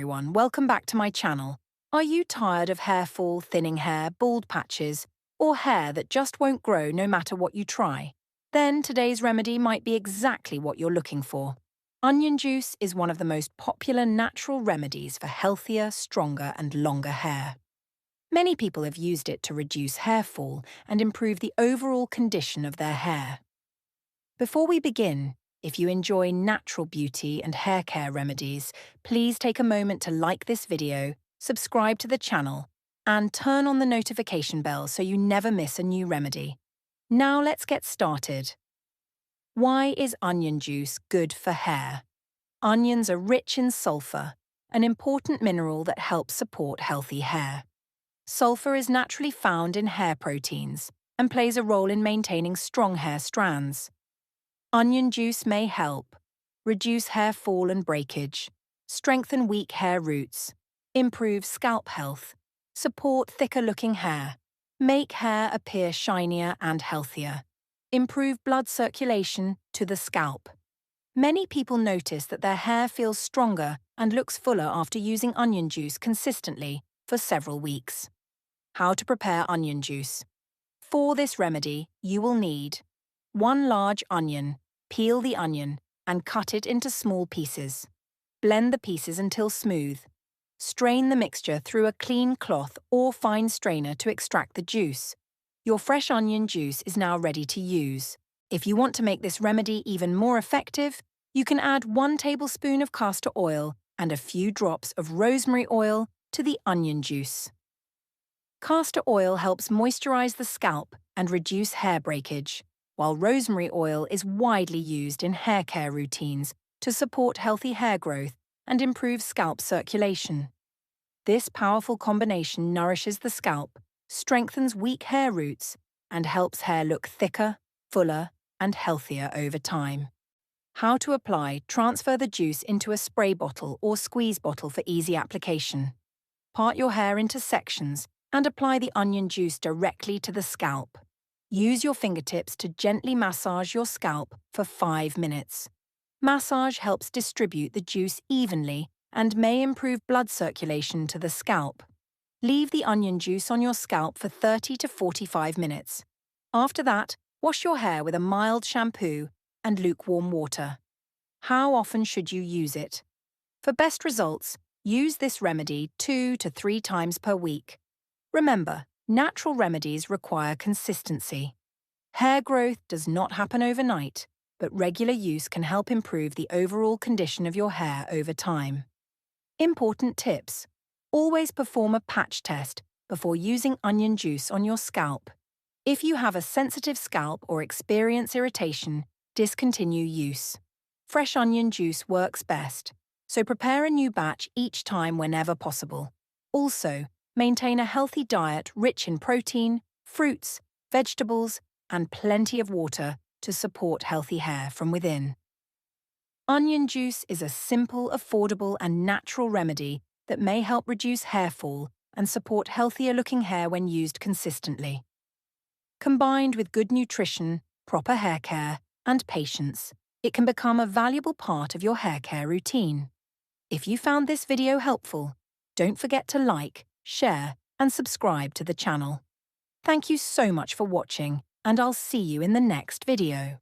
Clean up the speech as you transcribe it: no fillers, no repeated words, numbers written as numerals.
Everyone, welcome back to my channel. Are you tired of hair fall, thinning hair, bald patches, or hair that just won't grow no matter what you try? Then today's remedy might be exactly what you're looking for. Onion juice is one of the most popular natural remedies for healthier, stronger, and longer hair. Many people have used it to reduce hair fall and improve the overall condition of their hair. Before we begin, if you enjoy natural beauty and hair care remedies, please take a moment to like this video, subscribe to the channel, and turn on the notification bell so you never miss a new remedy. Now let's get started. Why is onion juice good for hair? Onions are rich in sulfur, an important mineral that helps support healthy hair. Sulfur is naturally found in hair proteins and plays a role in maintaining strong hair strands. Onion juice may help reduce hair fall and breakage, strengthen weak hair roots, improve scalp health, support thicker-looking hair, make hair appear shinier and healthier, improve blood circulation to the scalp. Many people notice that their hair feels stronger and looks fuller after using onion juice consistently for several weeks. How to prepare onion juice? For this remedy, you will need 1 large onion. Peel the onion and cut it into small pieces. Blend the pieces until smooth. Strain the mixture through a clean cloth or fine strainer to extract the juice. Your fresh onion juice is now ready to use. If you want to make this remedy even more effective, you can add 1 tablespoon of castor oil and a few drops of rosemary oil to the onion juice. Castor oil helps moisturize the scalp and reduce hair breakage, while rosemary oil is widely used in hair care routines to support healthy hair growth and improve scalp circulation. This powerful combination nourishes the scalp, strengthens weak hair roots, and helps hair look thicker, fuller, and healthier over time. How to apply: transfer the juice into a spray bottle or squeeze bottle for easy application. Part your hair into sections and apply the onion juice directly to the scalp. Use your fingertips to gently massage your scalp for 5 minutes. Massage helps distribute the juice evenly and may improve blood circulation to the scalp. Leave the onion juice on your scalp for 30 to 45 minutes. After that, wash your hair with a mild shampoo and lukewarm water. How often should you use it? For best results, use this remedy 2 to 3 times per week. Remember, natural remedies require consistency. Hair growth does not happen overnight, but regular use can help improve the overall condition of your hair over time. Important tips: always perform a patch test before using onion juice on your scalp. If you have a sensitive scalp or experience irritation, discontinue use. Fresh onion juice works best, so prepare a new batch each time whenever possible. Also, maintain a healthy diet rich in protein, fruits, vegetables, and plenty of water to support healthy hair from within. Onion juice is a simple, affordable, and natural remedy that may help reduce hair fall and support healthier-looking hair when used consistently. Combined with good nutrition, proper hair care, and patience, it can become a valuable part of your hair care routine. If you found this video helpful, don't forget to like, share, and subscribe to the channel. Thank you so much for watching, and I'll see you in the next video.